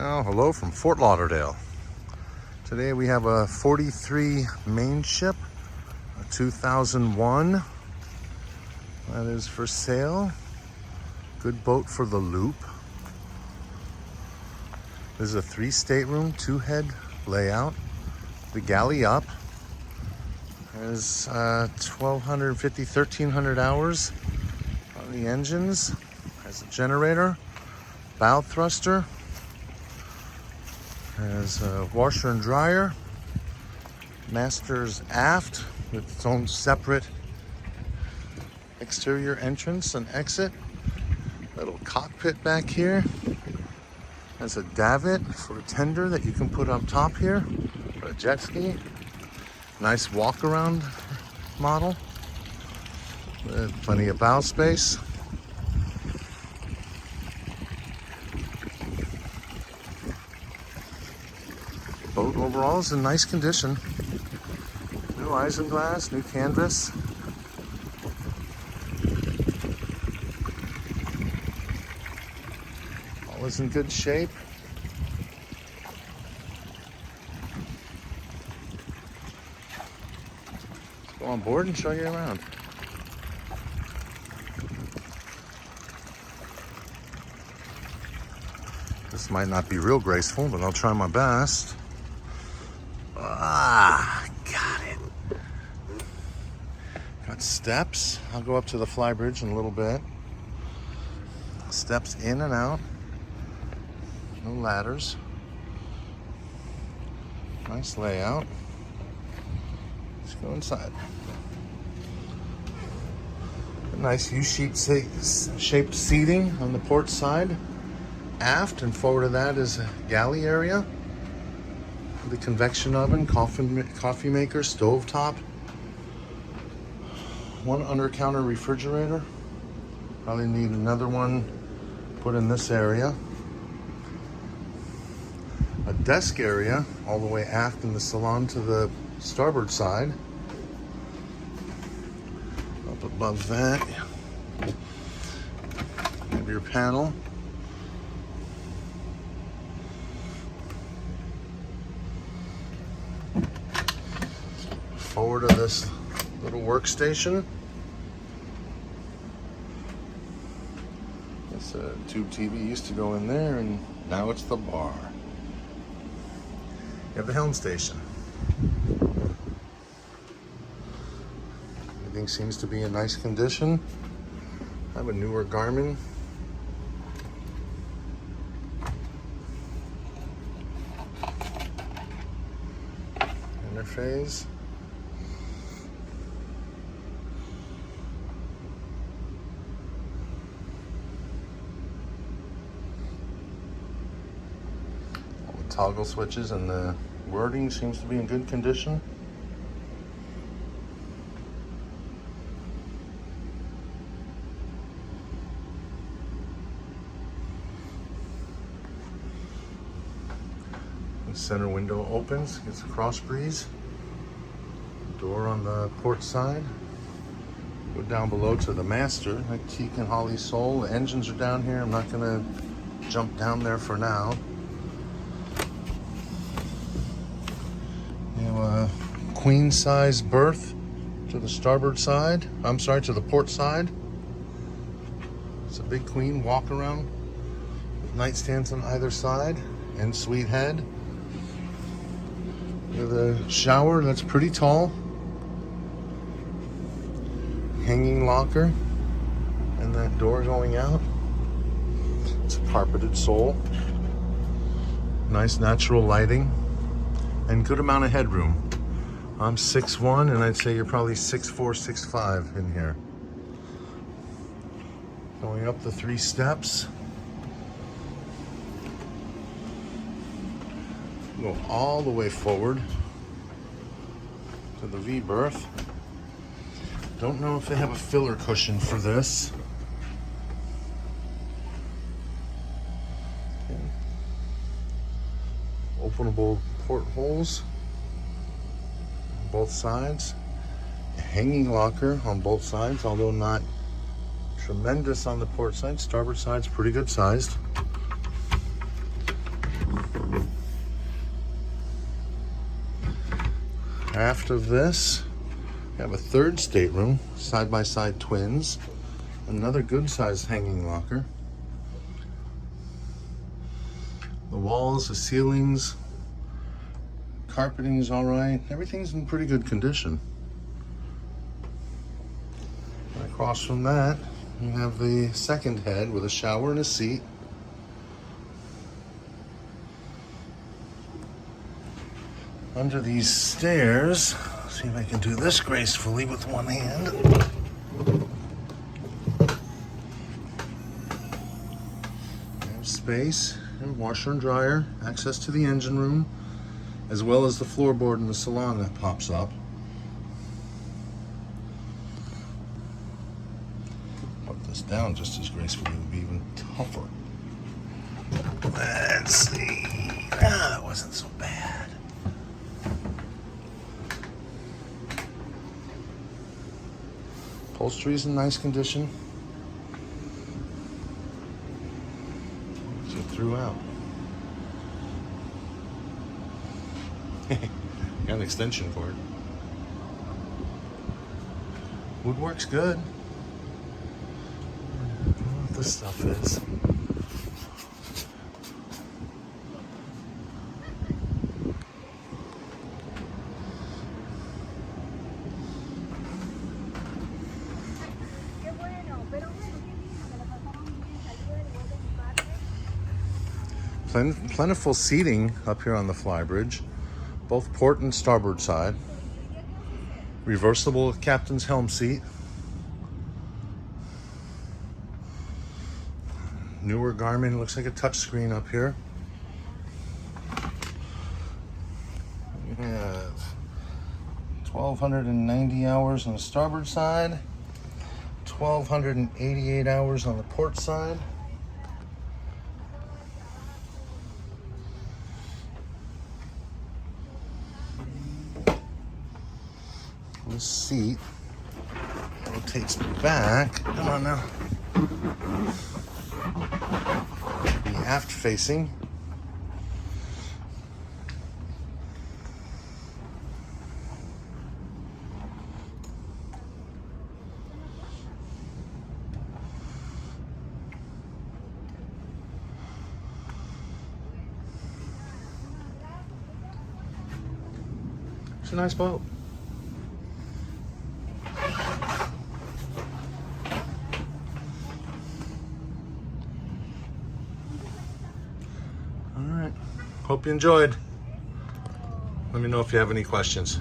Well, hello from Fort Lauderdale. Today we have a 43 Mainship, a 2001. That is for sale. Good boat for the loop. This is a 3 stateroom, 2 head layout. The galley up. There's 1,250, 1,300 hours on the engines. Has a generator, bow thruster. Has a washer and dryer. Master's aft with its own separate exterior entrance and exit. Little cockpit back here. Has a davit for a tender that you can put up top here for a jet ski. Nice walk around model with plenty of bow space. Boat overall is in nice condition. New isinglass, new canvas. All is in good shape. Let's go on board and show you around. This might not be real graceful, but I'll try my best. Got it. Got steps. I'll go up to the Flybridge in a little bit. Steps in and out. No ladders. Nice layout. Let's go inside. A nice U-shaped seating on the port side. Aft and forward of that is a galley area. The convection oven, coffee maker, stove top. One under counter refrigerator. Probably need another one put in this area. A desk area all the way aft in the salon to the starboard side. Up above that, have your panel. Forward of this little workstation. This tube TV used to go in there, and now it's the bar. You have the helm station. Everything seems to be in nice condition. I have a newer Garmin. Interface. Toggle switches and the wording seems to be in good condition. The center window opens, gets a cross breeze. Door on the port side. Go down below to the master, like teak and holly sole. The engines are down here. I'm not gonna jump down there for now. A queen size berth to the starboard side. I'm sorry, to the port side. It's a big queen walk around with nightstands on either side. En suite head. With a shower that's pretty tall. Hanging locker. And that door going out. It's a carpeted sole. Nice natural lighting. And good amount of headroom. I'm 6'1", and I'd say you're probably 6'4", 6'5" in here. Going up the 3 steps. Go all the way forward to the V berth. Don't know if they have a filler cushion for this. Okay. Openable portholes on both sides. A hanging locker on both sides, although not tremendous on the port side. Starboard side's pretty good sized. Aft of this, we have a third stateroom, side-by-side twins. Another good-sized hanging locker. The walls, the ceilings, carpeting is all right. Everything's in pretty good condition. And across from that, we have the second head with a shower and a seat. Under these stairs, see if I can do this gracefully with one hand. There's space and washer and dryer, access to the engine room, as well as the floorboard in the salon that pops up. Put this down just as gracefully would be even tougher. Let's see. That wasn't so bad. Upholstery's in nice condition. Which you threw out. Got an extension cord. Woodwork's good. I don't know what this stuff is. Plentiful seating up here on the Flybridge, both port and starboard side. Reversible captain's helm seat. Newer Garmin, looks like a touchscreen up here. We have 1,290 hours on the starboard side, 1,288 hours on the port side. This seat rotates back. Come on now. The aft facing. It's a nice boat. All right. Hope you enjoyed. Let me know if you have any questions.